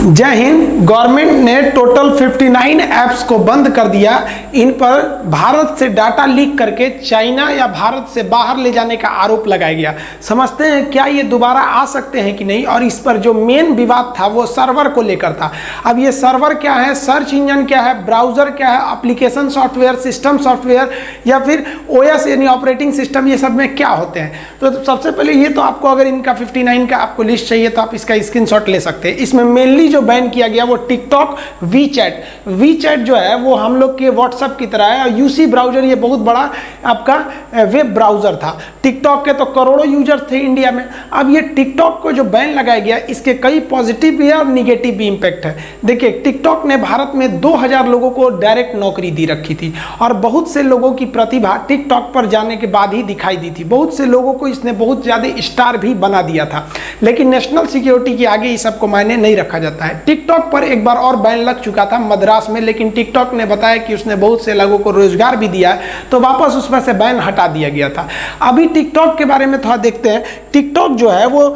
जय हिंद। गवर्नमेंट ने total 59 apps को बंद कर दिया। इन पर भारत से डाटा लीक करके चाइना या भारत से बाहर ले जाने का आरोप लगाया गया। समझते हैं क्या ये दोबारा आ सकते हैं कि नहीं। और इस पर जो मेन विवाद था वो सर्वर को लेकर था। अब ये सर्वर क्या है, सर्च इंजन क्या है, ब्राउजर क्या है, एप्लीकेशन सॉफ्टवेयर, सिस्टम सॉफ्टवेयर या फिर ओएस यानी ऑपरेटिंग सिस्टम, ये सब में क्या होते हैं। तो सबसे पहले ये तो आपको अगर इनका 59 का आपको लिस्ट चाहिए तो आप इसका स्क्रीनशॉट ले सकते हैं। इसमें मेनली जो बैन किया गया वो टिकटॉक, वीचैट जो है वो हम लोग के व्हाट्सएप की तरह है। और यूसी ब्राउजर ये बहुत बड़ा आपका वेब ब्राउजर था। टिकटॉक के तो करोड़ों यूजर्स थे इंडिया में। अब ये टिकटॉक को जो बैन लगाया गया इसके कई पॉजिटिव भी और निगेटिव भी इंपैक्ट है। देखिए टिकटॉक ने भारत में 2000 लोगों को डायरेक्ट नौकरी दी रखी थी और बहुत से लोगों की प्रतिभा टिकटॉक पर जाने के बाद ही दिखाई दी थी। बहुत से लोगों को इसने बहुत ज्यादा स्टार भी बना दिया था। लेकिन नेशनल सिक्योरिटी के आगे इस सबको मायने नहीं रखा जाता है। टिकटॉक पर एक बार और बैन लग चुका था मद्रास में, लेकिन टिकटॉक ने बताया कि उसने बहुत से लोगों को रोजगार भी दिया है तो वापस उसमें से बैन हटा दिया गया था। अभी टिकटॉक के बारे में थोड़ा देखते हैं। टिकटॉक जो है वो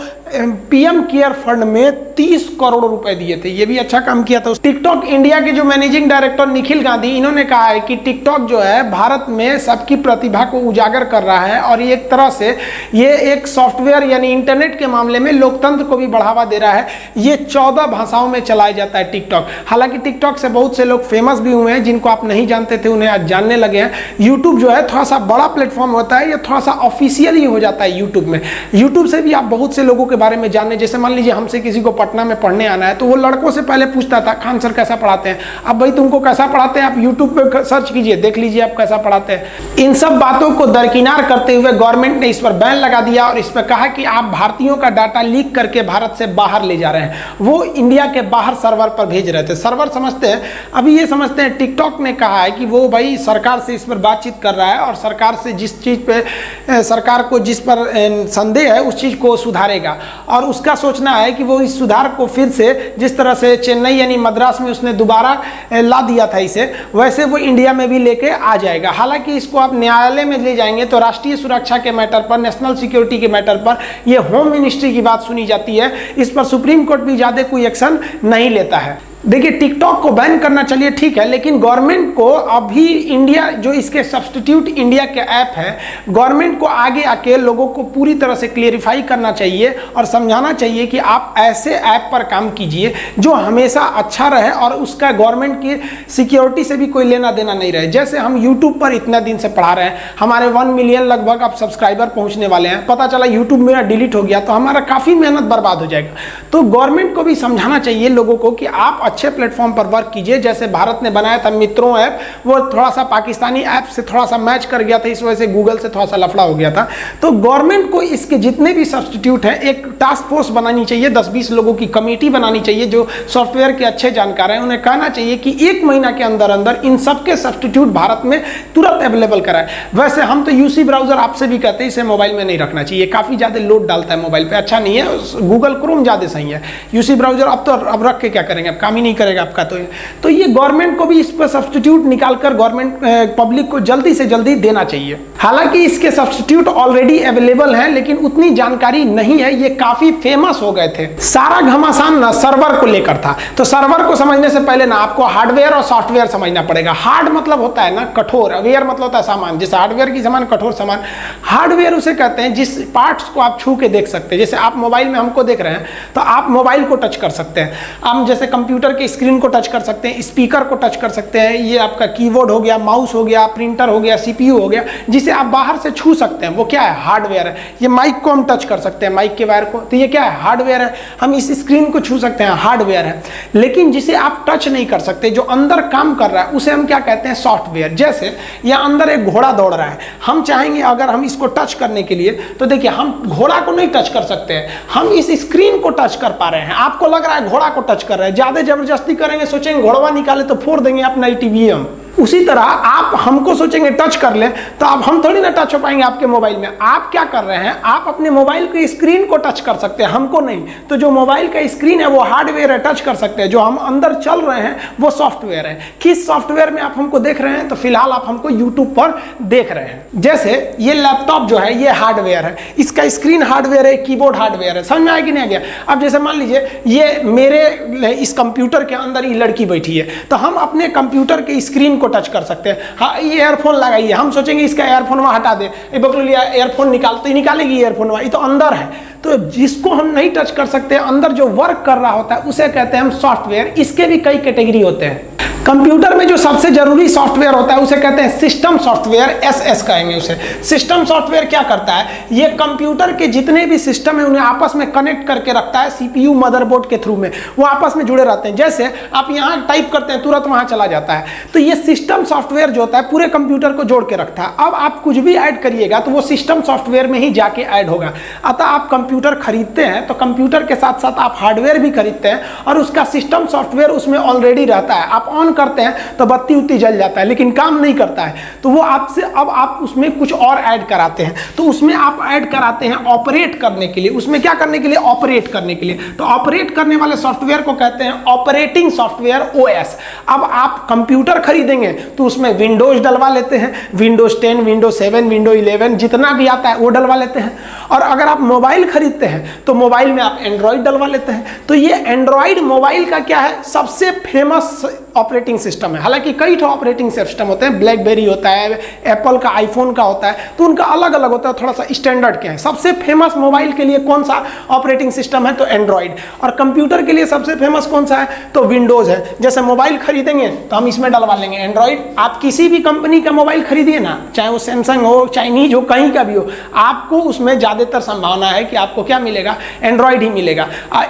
पीएम केयर फंड में 30 करोड़ रुपए दिए थे। ये भी अच्छा काम किया था। टिकटॉक इंडिया के जो मैनेजिंग डायरेक्टर निखिल गांधी, इन्होंने कहा है कि टिकटॉक जो है भारत में सबकी प्रतिभा को उजागर कर रहा है और एक तरह से ये एक सॉफ्टवेयर यानी इंटरनेट के मामले में लोकतंत्र को भी बढ़ावा दे रहा है। ये 14 भाषाओं में चलाया जाता है टिकटॉक। हालांकि टिकटॉक से बहुत से लोग फेमस भी हुए हैं, जिनको आप नहीं जानते थे उन्हें आज जानने लगे हैं। यूट्यूब जो है थोड़ा सा बड़ा प्लेटफॉर्म होता है, ये थोड़ा सा ऑफिशियल ही हो जाता है यूट्यूब में। यूट्यूब से भी आप बहुत से लोगों के बारे में जानने, जैसे मान लीजिए हमसे किसी को पटना में पढ़ने आना है तो वो लड़कों से पहले पूछता था खान सर कैसा पढ़ाते हैं। अब भाई तुमको कैसा पढ़ाते हैं आप यूट्यूब पे सर्च कीजिए, देख लीजिए आप कैसा पढ़ाते हैं। इन सब बातों को दरकिनार करते हुए गवर्नमेंट ने इस पर बैन लगा दिया और इस पर कहा कि आप भारतीयों का डाटा लीक करके भारत से बाहर ले जा रहे हैं। वो इंडिया के बाहर सर्वर पर भेज रहे थे। सर्वर समझते हैं, अभी ये समझते हैं टिकटॉक ने कहा है कि वो भाई सरकार से इस पर बातचीत कर रहा है और सरकार से जिस चीज पे सरकार को जिस पर संदेह है उस चीज को सुधारेगा। और उसका सोचना है कि वो इस सुधार को फिर से जिस तरह से चेन्नई यानी मद्रास में उसने दोबारा ला दिया था इसे, वैसे वो इंडिया में भी लेके आ जाएगा। हालांकि इसको आप न्यायालय में ले जाएंगे तो राष्ट्रीय सुरक्षा के मैटर पर, नेशनल सिक्योरिटी के मैटर पर ये होम मिनिस्ट्री की बात सुनी जाती है। इस पर सुप्रीम कोर्ट भी ज्यादा कोई एक्शन नहीं लेता है। देखिए टिकटॉक को बैन करना चलिए ठीक है, लेकिन गवर्नमेंट को अभी इंडिया जो इसके सब्स्टिट्यूट इंडिया के ऐप है, गवर्नमेंट को आगे आके लोगों को पूरी तरह से क्लियरिफाई करना चाहिए और समझाना चाहिए कि आप ऐसे ऐप पर काम कीजिए जो हमेशा अच्छा रहे और उसका गवर्नमेंट की सिक्योरिटी से भी कोई लेना देना नहीं रहे। जैसे हम यूट्यूब पर इतना दिन से पढ़ा रहे हैं, हमारे 1 मिलियन लगभग अब सब्सक्राइबर पहुंचने वाले हैं, पता चला यूट्यूब मेरा डिलीट हो गया तो हमारा काफ़ी मेहनत बर्बाद हो जाएगा। तो गवर्नमेंट को भी समझाना चाहिए लोगों को कि आप अच्छे प्लेटफॉर्म पर वर्क कीजिए। जैसे भारत ने बनाया था मित्रों ऐप, वो थोड़ा सा पाकिस्तानी ऐप से थोड़ा सा मैच कर गया था, इस वजह से गूगल से थोड़ा सा लफड़ा हो गया था। तो गवर्नमेंट को इसके जितने भी सब्स्टिट्यूट हैं एक टास्क फोर्स बनानी चाहिए, 10-20 लोगों की कमेटी बनानी चाहिए जो सॉफ्टवेयर के अच्छे जानकार हैं। उन्हें कहना चाहिए कि 1 महीना के अंदर अंदर इन सबके सब्स्टिट्यूट भारत में तुरंत अवेलेबल कराएं। वैसे हम तो यूसी ब्राउजर आपसे भी कहते हैं इसे मोबाइल में नहीं रखना चाहिए, काफी ज्यादा लोड डालता है मोबाइल पे, अच्छा नहीं है। गूगल क्रोम ज्यादा सही है। यूसी ब्राउजर अब रख के क्या करेंगे, अब काम ही नहीं करेगा आपका। तो ये गवर्नमेंट को भी इस पर सब्स्टिट्यूट निकालकर गवर्नमेंट पब्लिक को जल्दी से जल्दी देना चाहिए। हालांकि इसके सब्स्टिट्यूट ऑलरेडी अवेलेबल हैं लेकिन उतनी जानकारी नहीं है, ये काफी फेमस हो गए थे। सारा घमासान ना सर्वर को लेकर था। तो सर्वर को समझने से पहले ना आपको हार्डवेयर और सॉफ्टवेयर समझना पड़ेगा। हार्ड मतलब होता है ना कठोर, वेयर मतलब होता है सामान, जैसे हार्डवेयर की सामान कठोर सामान। हार्डवेयर उसे कहते हैं जिस पार्ट्स को आप छू के देख सकते हैं। जैसे आप मोबाइल में हमको देख रहे हैं तो आप मोबाइल को टच कर सकते हैं, हम जैसे कंप्यूटर के स्क्रीन को टच कर सकते हैं, स्पीकर को टच कर सकते हैं, ये आपका कीबोर्ड हो गया, माउस हो गया, प्रिंटर हो गया, सीपीयू हो गया, जिसे आप बाहर से छू सकते हैं, वो क्या है, हार्डवेयर है। ये माइक को हम टच कर सकते हैं, माइक के वायर को, तो ये क्या है, हार्डवेयर है। हम इस स्क्रीन को छू सकते हैं, हार्डवेयर है। लेकिन जिसे आप टच नहीं कर सकते, जो अंदर काम कर रहा है, उसे हम क्या कहते हैं, सॉफ्टवेयर। जैसे यहाँ अंदर एक घोड़ा दौड़ रहा है, हम चाहेंगे अगर हम इसको टच करने के लिए, तो देखिए हम घोड़ा को नहीं टच कर सकते हैं, हम इस स्क्रीन को टच कर पा रहे हैं। आपको लग रहा है घोड़ा को टच कर रहे हैं, ज्यादा जबरदस्ती करेंगे, सोचेंगे घोड़वा निकाले तो फोड़ देंगे अपना टीवी हम। उसी तरह आप हमको सोचेंगे टच कर ले, तो आप हम थोड़ी ना टच हो पाएंगे आपके मोबाइल में। आप क्या कर रहे हैं, आप अपने मोबाइल की स्क्रीन को टच कर सकते हैं, हमको नहीं। तो जो मोबाइल का स्क्रीन है वो हार्डवेयर है, टच कर सकते हैं। जो हम अंदर चल रहे हैं वो सॉफ्टवेयर है। किस सॉफ्टवेयर में आप हमको देख रहे हैं, तो फिलहाल आप हमको यूट्यूब पर देख रहे हैं। जैसे ये लैपटॉप जो है ये हार्डवेयर है, इसका स्क्रीन हार्डवेयर है, कीबोर्ड हार्डवेयर है। समझ में आया कि नहीं आ गया? अब जैसे मान लीजिए ये मेरे इस कंप्यूटर के अंदर ही लड़की बैठी है, तो हम अपने कंप्यूटर के स्क्रीन को टच कर सकते हैं। हाँ, ये ईयरफोन लगाइए, हम सोचेंगे इसका ईयरफोन वहाँ हटा दे, बकलिया ईयरफोन निकाल, तो निकालेगी ईयरफोन वहाँ, ये तो अंदर है। तो जिसको हम नहीं टच कर सकते, अंदर जो वर्क कर रहा होता है उसे कहते हैं हम सॉफ्टवेयर। इसके भी कई कैटेगरी होते हैं। कंप्यूटर में जो सबसे जरूरी सॉफ्टवेयर होता है उसे कहते हैं सिस्टम सॉफ्टवेयर, एसएस कहेंगे उसे। सिस्टम सॉफ्टवेयर क्या करता है, ये कंप्यूटर के जितने भी सिस्टम है उन्हें आपस में कनेक्ट करके रखता है सीपीयू मदरबोर्ड के थ्रू में, वो आपस में जुड़े रहते हैं। जैसे आप यहाँ टाइप करते हैं तुरंत वहाँ चला जाता है। तो ये सिस्टम सॉफ्टवेयर जो होता है पूरे कंप्यूटर को जोड़ के रखता है। अब आप कुछ भी ऐड करिएगा तो वो सिस्टम सॉफ्टवेयर में ही जाके ऐड होगा। अतः आप कंप्यूटर खरीदते हैं तो कंप्यूटर के साथ साथ आप हार्डवेयर भी खरीदते हैं और उसका सिस्टम सॉफ्टवेयर उसमें ऑलरेडी रहता है। आप ऑन करते हैं तो बत्ती उत्ती जल जाता है लेकिन काम नहीं करता है, तो वो आपसे अब आप उसमें कुछ और ऐड कराते हैं। तो उसमें आप ऐड कराते हैं ऑपरेट करने के लिए। उसमें क्या करने के लिए, ऑपरेट करने के लिए। तो ऑपरेट करने वाले सॉफ्टवेयर को कहते हैं ऑपरेटिंग सॉफ्टवेयर, ओएस। अब आप कंप्यूटर खरीदेंगे तो उसमें विंडोज डलवा लेते हैं, विंडोज 10, विंडोज 7, विंडोज 11 जितना भी आता है वो डलवा लेते हैं। और अगर आप मोबाइल खरीदते हैं तो मोबाइल में आप एंड्रॉइड डलवा लेते हैं। तो ये एंड्रॉइड मोबाइल का क्या है, सबसे फेमस ऑपरेटिंग सिस्टम है। हालांकि कई ठो ऑपरेटिंग सिस्टम होते हैं, ब्लैकबेरी होता है, एप्पल का, आईफोन का होता है, तो उनका अलग अलग होता है, थोड़ा सा स्टैंडर्ड क्या है। सबसे फेमस मोबाइल के लिए कौन सा ऑपरेटिंग सिस्टम है, तो एंड्रॉइड। और कंप्यूटर के लिए सबसे फेमस कौन सा है, तो विंडोज है। जैसे मोबाइल खरीदेंगे तो हम इसमें डलवा लेंगे एंड्रॉइड। आप किसी भी कंपनी का मोबाइल खरीदिए ना, चाहे वो सैमसंग हो, चाइनीज हो, कहीं का भी हो, आपको उसमें ज्यादातर संभावना है कि आपको क्या मिलेगा, एंड्रॉइड ही मिलेगा।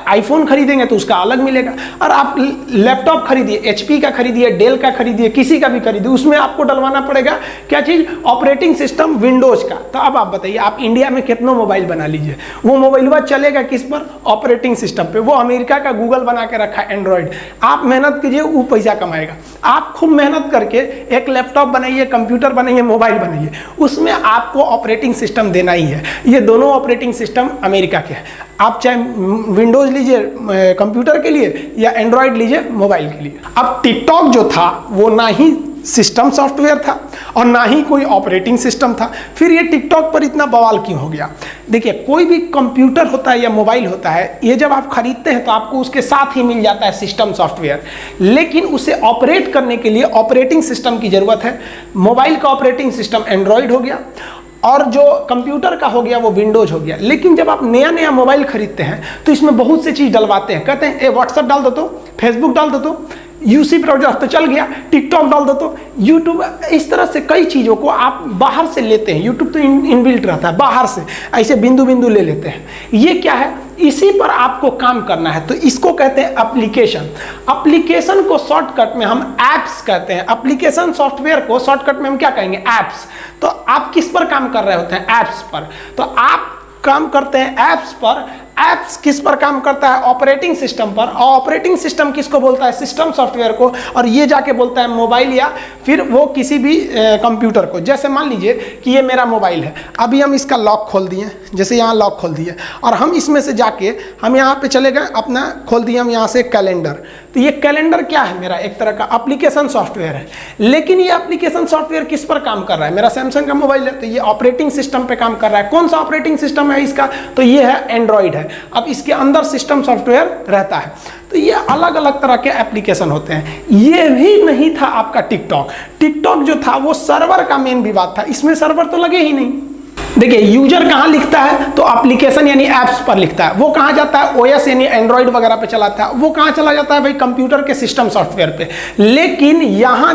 आईफोन खरीदेंगे तो उसका अलग मिलेगा। और आप लैपटॉप खरीदिए, एचपी का खरीदिए, डेल का खरीदिए, किसी का भी खरीदिए, उसमें आपको डलवाना पड़ेगा क्या चीज, ऑपरेटिंग सिस्टम विंडोज का। तो अब आप बताइए, आप इंडिया में कितना मोबाइल बना लीजिए, वो मोबाइल चलेगा किस पर, ऑपरेटिंग सिस्टम पे। वो अमेरिका का गूगल बना के रखा है एंड्रॉइड। आप मेहनत कीजिए, वो पैसा कमाएगा। आप खूब मेहनत करके एक लैपटॉप बनाइए, कंप्यूटर बनाइए, मोबाइल बनाइए, उसमें आपको ऑपरेटिंग सिस्टम देना ही है। ये दोनों ऑपरेटिंग सिस्टम अमेरिका के हैं। आप चाहे विंडोज लीजिए कंप्यूटर के लिए या एंड्रॉइड लीजिए मोबाइल के लिए। अब टिकटॉक जो था वो ना ही सिस्टम सॉफ्टवेयर था और ना ही कोई ऑपरेटिंग सिस्टम था। फिर ये टिकटॉक पर इतना बवाल क्यों हो गया? देखिए, कोई भी कंप्यूटर होता है या मोबाइल होता है, ये जब आप खरीदते हैं तो आपको उसके साथ ही मिल जाता है सिस्टम सॉफ्टवेयर, लेकिन उसे ऑपरेट करने के लिए ऑपरेटिंग सिस्टम की जरूरत है। मोबाइल का ऑपरेटिंग सिस्टम एंड्रॉइड हो गया और जो कंप्यूटर का हो गया वो विंडोज हो गया। लेकिन जब आप नया नया मोबाइल खरीदते हैं तो इसमें बहुत सी चीज़ डलवाते हैं। कहते हैं ए व्हाट्सएप डाल दो, तो फेसबुक डाल दो, तो यूसी ब्राउजर तो चल गया, टिकटॉक डाल दो तो यूट्यूब। इस तरह से कई चीज़ों को आप बाहर से लेते हैं। यूट्यूब तो इनबिल्ट रहता है, बाहर से ऐसे बिंदु बिंदु ले लेते हैं। ये क्या है, इसी पर आपको काम करना है, तो इसको कहते हैं एप्लीकेशन। एप्लीकेशन को शॉर्टकट में हम एप्स कहते हैं। एप्लीकेशन सॉफ्टवेयर को शॉर्टकट में हम क्या कहेंगे, एप्स। तो आप किस पर काम कर रहे होते हैं, एप्स पर। तो आप काम करते हैं एप्स पर। एप्स किस पर काम करता है, ऑपरेटिंग सिस्टम पर। और ऑपरेटिंग सिस्टम किसको बोलता है, सिस्टम सॉफ्टवेयर को। और ये जाके बोलता है मोबाइल या फिर वो किसी भी कंप्यूटर को। जैसे मान लीजिए कि ये मेरा मोबाइल है, अभी हम इसका लॉक खोल दिए, जैसे यहाँ लॉक खोल दिए और हम इसमें से जाके हम यहाँ पे चले गए, अपना खोल दिए हम यहाँ से कैलेंडर। तो ये कैलेंडर क्या है, मेरा एक तरह का एप्लीकेशन सॉफ्टवेयर है। लेकिन ये एप्लीकेशन सॉफ्टवेयर किस पर काम कर रहा है, मेरा सैमसंग का मोबाइल है तो ये ऑपरेटिंग सिस्टम पे काम कर रहा है। कौन सा ऑपरेटिंग सिस्टम है इसका, तो ये है एंड्रॉइड है। अब इसके अंदर सिस्टम सॉफ्टवेयर रहता है। तो ये अलग अलग तरह के एप्लीकेशन होते हैं। ये भी नहीं था आपका टिकटॉक। टिकटॉक जो था वो सर्वर का मेन विवाद था, इसमें सर्वर तो लगे ही नहीं। देखिए, यूजर कहाँ लिखता है, तो एप्लीकेशन यानी एप्स पर लिखता है। वो कहाँ जाता है, ओएस यानी एंड्रॉइड वगैरह पे चलाता है। वो कहाँ चला जाता है भाई, कंप्यूटर के सिस्टम सॉफ्टवेयर पे। लेकिन यहाँ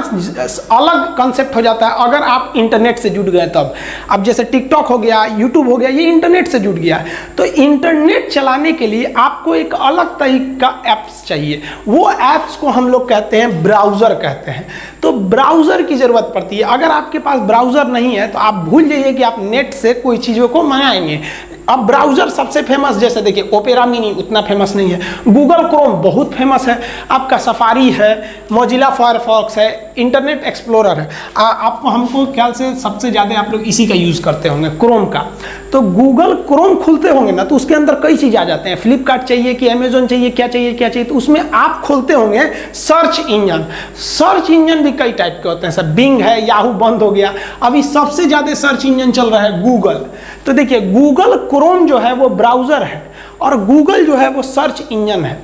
अलग कंसेप्ट हो जाता है अगर आप इंटरनेट से जुड़ गए तब। अब जैसे टिकटॉक हो गया, यूट्यूब हो गया, ये इंटरनेट से जुड़ गया। तो इंटरनेट चलाने के लिए आपको एक अलग तरीका का एप्स चाहिए। वो एप्स को हम लोग कहते हैं ब्राउजर कहते हैं। तो ब्राउजर की जरूरत पड़ती है। अगर आपके पास ब्राउजर नहीं है तो आप भूल जाइए कि आप नेट से कोई चीज़ों को मंगाएंगे। अब ब्राउजर सबसे फेमस, जैसे देखिए ओपेरा मिनी उतना फेमस नहीं है, गूगल क्रोम बहुत फेमस है, आपका सफारी है, मोजिला फायरफॉक्स है, इंटरनेट एक्सप्लोरर है। आपको हमको ख्याल से सबसे ज़्यादा आप लोग इसी का यूज़ करते होंगे, क्रोम का। तो गूगल क्रोम खुलते होंगे ना, तो उसके अंदर कई चीज़ आ जाते हैं, फ्लिपकार्ट चाहिए कि अमेजोन चाहिए, क्या चाहिए क्या चाहिए, तो उसमें आप खोलते होंगे सर्च इंजन। सर्च इंजन भी कई टाइप के होते हैं सर, बिंग है, याहू बंद हो गया, अभी सबसे ज़्यादा सर्च इंजन चल रहा है गूगल। तो देखिए गूगल क्रोम जो है वो ब्राउज़र है और गूगल जो है वो सर्च इंजन है।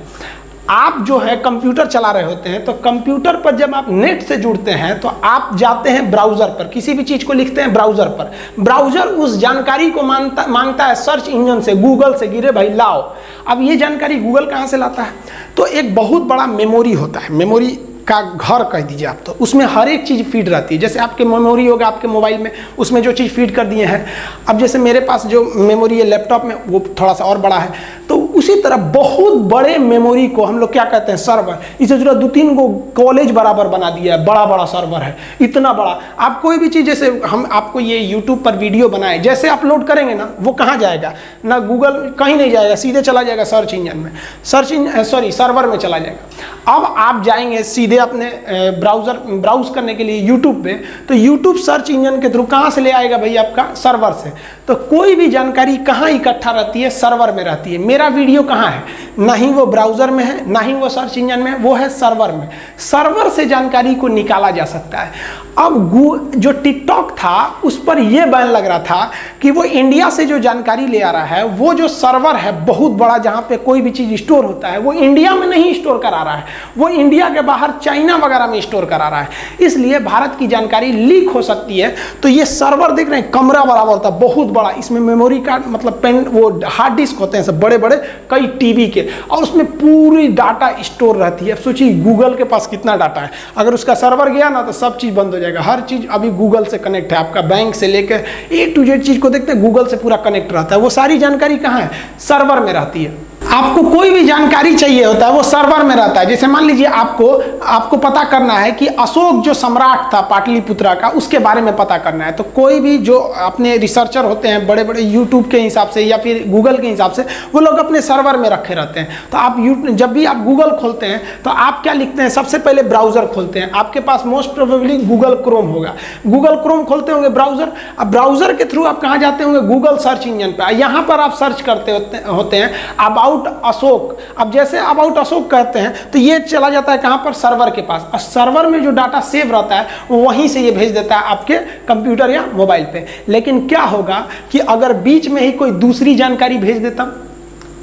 आप जो है कंप्यूटर चला रहे होते हैं, तो कंप्यूटर पर जब आप नेट से जुड़ते हैं तो आप जाते हैं ब्राउज़र पर, किसी भी चीज़ को लिखते हैं ब्राउज़र पर। ब्राउज़र उस जानकारी को मांगता है सर्च इंजन से, गूगल से, गिरे भाई लाओ। अब ये जानकारी गूगल कहाँ से लाता है? तो एक बहुत बड़ा मेमोरी होता है, मेमोरी का घर कह दीजिए आप, तो उसमें हर एक चीज़ फीड रहती है। जैसे आपके मेमोरी होगा आपके मोबाइल में, उसमें जो चीज़ फीड कर दिए हैं। अब जैसे मेरे पास जो मेमोरी है लैपटॉप में, वो थोड़ा सा और बड़ा है, तो उसी तरह बहुत बड़े मेमोरी को हम लोग क्या कहते हैं? सर्वर। इसे जो 2-3 को कॉलेज बराबर बना दिया है, बड़ा बड़ा सर्वर है, इतना बड़ा। आप कोई भी चीज़, जैसे हम आपको ये यूट्यूब पर वीडियो बनाए, जैसे अपलोड करेंगे ना, वो कहाँ जाएगा? ना गूगल, कहीं नहीं जाएगा, सीधे चला जाएगा सर्च इंजन में, सर्वर में चला जाएगा। अब आप जाएंगे सीधे अपने ब्राउज करने के लिए यूट्यूब पे, तो यूट्यूब सर्च इंजन के थ्रू कहाँ से ले आएगा भाई? आपका सर्वर से। तो कोई भी जानकारी कहाँ इकट्ठा रहती है? सर्वर में रहती है। मेरा वीडियो कहाँ है? ना ही वो ब्राउज़र में है, ना ही वो सर्च इंजन में, वो है सर्वर में। सर्वर से जानकारी को निकाला जा सकता है। अब जो टिकटॉक था उस पर यह बैन लग रहा था कि वो इंडिया से जो जानकारी ले आ रहा है, वो जो सर्वर है बहुत बड़ा, जहाँ पे कोई भी चीज़ स्टोर होता है, वो इंडिया में नहीं स्टोर करा रहा है, वो इंडिया के बाहर चाइना वगैरह में स्टोर करा रहा है। इसलिए भारत की जानकारी लीक हो सकती है। तो ये सर्वर देख रहे हैं, कमरा बराबर होता है, बहुत बड़ा। इसमें मेमोरी कार्ड, मतलब पेन, वो हार्ड डिस्क होते हैं सब बड़े बड़े, कई टीबी के, और उसमें पूरी डाटा स्टोर रहती है। अब सोचिए गूगल के पास कितना डाटा है, अगर उसका सर्वर गया ना तो सब चीज़ बंद हो जाएगा। हर चीज़ अभी गूगल से कनेक्ट है, आपका बैंक से लेकर A to Z चीज़ को देखते हैं, गूगल से पूरा कनेक्ट रहता है। वो सारी जानकारी कहाँ है? सर्वर में रहती है। आपको कोई भी जानकारी चाहिए होता है वो सर्वर में रहता है। जैसे मान लीजिए आपको पता करना है कि अशोक जो सम्राट था पाटलिपुत्रा का, उसके बारे में पता करना है, तो कोई भी जो अपने रिसर्चर होते हैं बड़े बड़े, यूट्यूब के हिसाब से या फिर गूगल के हिसाब से, वो लोग अपने सर्वर में रखे रहते हैं। तो आप जब भी आप गूगल खोलते हैं तो आप क्या लिखते हैं? सबसे पहले ब्राउज़र खोलते हैं। आपके पास मोस्ट प्रोबेबली गूगल क्रोम होगा, गूगल क्रोम खोलते होंगे ब्राउज़र। अब ब्राउज़र के थ्रू आप कहाँ जाते होंगे? गूगल सर्च इंजन पर। यहाँ पर आप सर्च करते होते हैं अबाउट अशोक। अब जैसे अबाउट अशोक कहते हैं तो ये चला जाता है कहां पर? सर्वर के पास। और सर्वर में जो डाटा सेव रहता है वो वहीं से ये भेज देता है आपके कंप्यूटर या मोबाइल पे। लेकिन क्या होगा कि अगर बीच में ही कोई दूसरी जानकारी भेज देता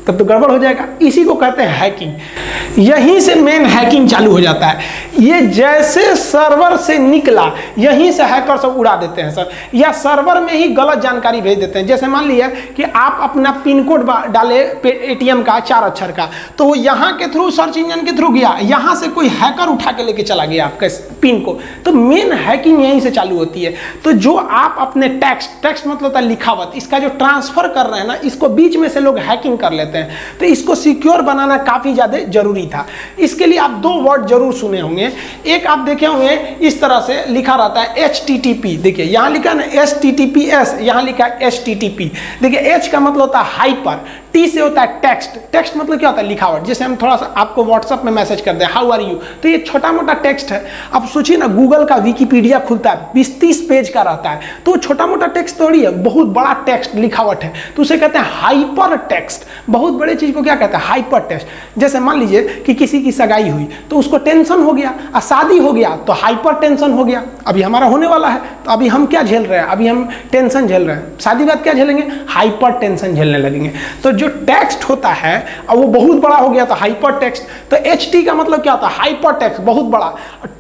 तब तो गड़बड़ हो जाएगा। इसी को कहते हैं हैकिंग। यहीं से मेन हैकिंग चालू हो जाता है। ये जैसे सर्वर से निकला यहीं से हैकर सब उड़ा देते हैं सर, या सर्वर में ही गलत जानकारी भेज देते हैं। जैसे मान लिया कि आप अपना पिन कोड डाले एटीएम का 4 अक्षर का, तो वो यहाँ के थ्रू सर्च इंजन के थ्रू गया, यहाँ से कोई हैकर उठा के लेके चला गया आपके पिन को। तो मेन हैकिंग यहीं से चालू होती है। तो जो आप अपने टेक्स्ट मतलब होता है लिखावट, इसका जो ट्रांसफर कर रहे हैं ना, इसको बीच में से लोग हैकिंग कर लेते हैं। तो इसको सिक्योर बनाना काफी ज्यादा जरूरी था। इसके लिए आप 2 वर्ड जरूर सुने होंगे। एक आप देखे होंगे इस तरह से लिखा रहता है HTTP। देखिए यहां लिखा है ना HTTPS, यहां लिखा है HTTP। देखिए H का मतलब होता है हाइपर, T से होता है टेक्स्ट। टेक्स्ट मतलब क्या होता है? लिखावट। जैसे हम थोड़ा सा आपको व्हाट्सएप में मैसेज कर दें हाउ आर यू, तो ये छोटा मोटा टेक्स्ट है। अब सोचिए ना, गूगल का विकिपीडिया खुलता है 20-30 पेज का रहता है, तो छोटा मोटा टेक्स्ट थोड़ी है, बहुत बड़ा टेक्स्ट लिखावट है, तो उसे कहते हैं हाइपर टेक्स्ट। बहुत बड़े चीज को क्या कहते हैं? Hyper text. जैसे मान लीजिए कि किसी की सगाई हुई तो उसको टेंशन हो गया, और शादी हो गया तो हाइपर टेंशन हो गया। अभी हमारा होने वाला है तो अभी हम क्या झेल रहे हैं? अभी हम टेंशन झेल रहे हैं। शादी बाद क्या झेलेंगे? हाइपर टेंशन झेलने लगेंगे। तो जो टेक्स्ट होता है और वो बहुत बड़ा हो गया तो हाइपर टेक्स्ट। तो HT का मतलब क्या होता है? हाइपर टेक्स्ट, बहुत बड़ा।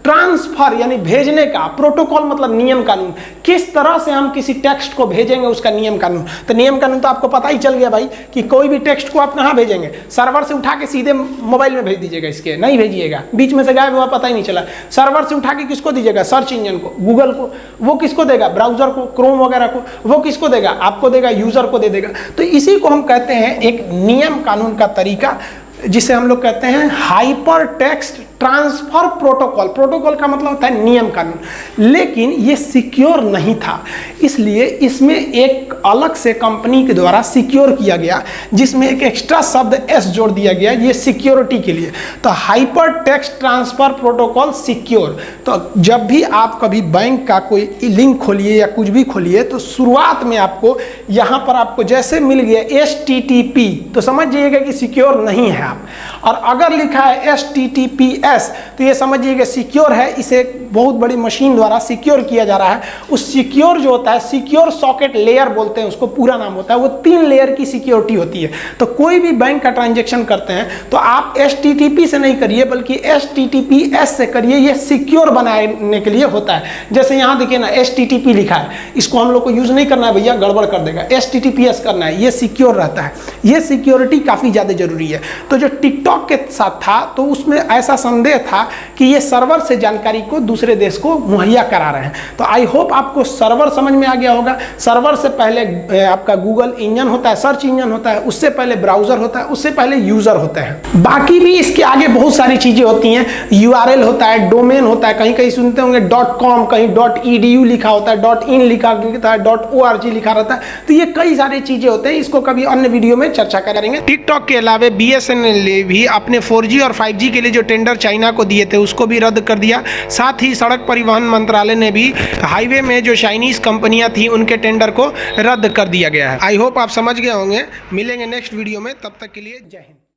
ट्रांसफर यानी भेजने का, प्रोटोकॉल मतलब नियम कानून, किस तरह से हम किसी टेक्स्ट को भेजेंगे उसका नियम कानून। तो नियम कानून तो आपको पता ही चल गया भाई कि कोई भी टेक्स्ट को आप कहाँ भेजेंगे? सर्वर से उठा के सीधे मोबाइल में भेज दीजिएगा, इसके नहीं भेजिएगा, बीच में से गायब हुआ पता ही नहीं चला। सर्वर से उठा के किसको दीजिएगा? सर्च इंजन को, गूगल को। वो किसको देगा? ब्राउजर को, क्रोम वगैरह को। वो किसको देगा? आपको देगा, यूजर को दे देगा। तो इसी को हम कहते हैं एक नियम कानून का तरीका, जिसे हम लोग कहते हैं hyper text transfer protocol, protocol का मतलब होता है नियम कानून, लेकिन ये सिक्योर नहीं था, इसलिए इसमें एक अलग से कंपनी के द्वारा सिक्योर किया गया, जिसमें एक एक्स्ट्रा शब्द एस जोड़ दिया गया ये सिक्योरिटी के लिए। तो hyper text transfer protocol secure. तो जब भी आप कभी बैंक का कोई लिंक खोलिए या कुछ भी खोलिए तो शुरुआत में आपको यहाँ पर आपको जैसे मिल गया HTTP, तो समझ जाइएगा कि सिक्योर नहीं है आप। और अगर लिखा है HTTPS तो ये समझिएगा सिक्योर है, इसे बहुत बड़ी मशीन द्वारा सिक्योर किया जा रहा है। उस सिक्योर जो होता है, सिक्योर सॉकेट लेयर बोलते हैं उसको, पूरा नाम होता है, वो 3 लेयर की सिक्योरिटी होती है। तो कोई भी बैंक का ट्रांजैक्शन करते हैं तो आप HTTP से नहीं करिए बल्कि HTTPS से करिए, ये सिक्योर बनाने के लिए होता है। जैसे यहाँ देखिए ना HTTP लिखा है, इसको हम लोग को यूज नहीं करना है भैया, गड़बड़ कर देगा, HTTPS करना है, ये सिक्योर रहता है। ये सिक्योरिटी काफ़ी ज़्यादा जरूरी है। तो जो टिकटॉक के साथ था तो उसमें ऐसा संदेह था कि ये सर्वर से जानकारी को दूसरे देश को मुहैया करा रहे हैं। तो आई होप आपको सर्वर समझ में आ गया होगा। सर्वर से पहले आपका गूगल इंजन होता है, सर्च इंजन होता है, उससे पहले ब्राउजर होता है, उससे पहले यूजर होता है। बाकी भी इसके आगे बहुत सारी चीजें होती हैं, URL होता है, डोमेन होता है, कहीं कहीं सुनते होंगे .com, कहीं .edu लिखा होता है, .in लिखा रहता है, .org लिखा रहता है। तो ये कई सारी चीजें होते हैं, इसको कभी अन्य वीडियो में चर्चा करेंगे। टिकटॉक के अलावा BSNL ने भी अपने 4G और 5G के लिए जो टेंडर चाइना को दिए थे उसको भी रद्द कर दिया। साथ ही सड़क परिवहन मंत्रालय ने भी हाईवे में जो चाइनीज कंपनियां थी उनके टेंडर को रद्द कर दिया गया है। आई होप आप समझ गए होंगे। मिलेंगे नेक्स्ट वीडियो में, तब तक के लिए जय हिंद।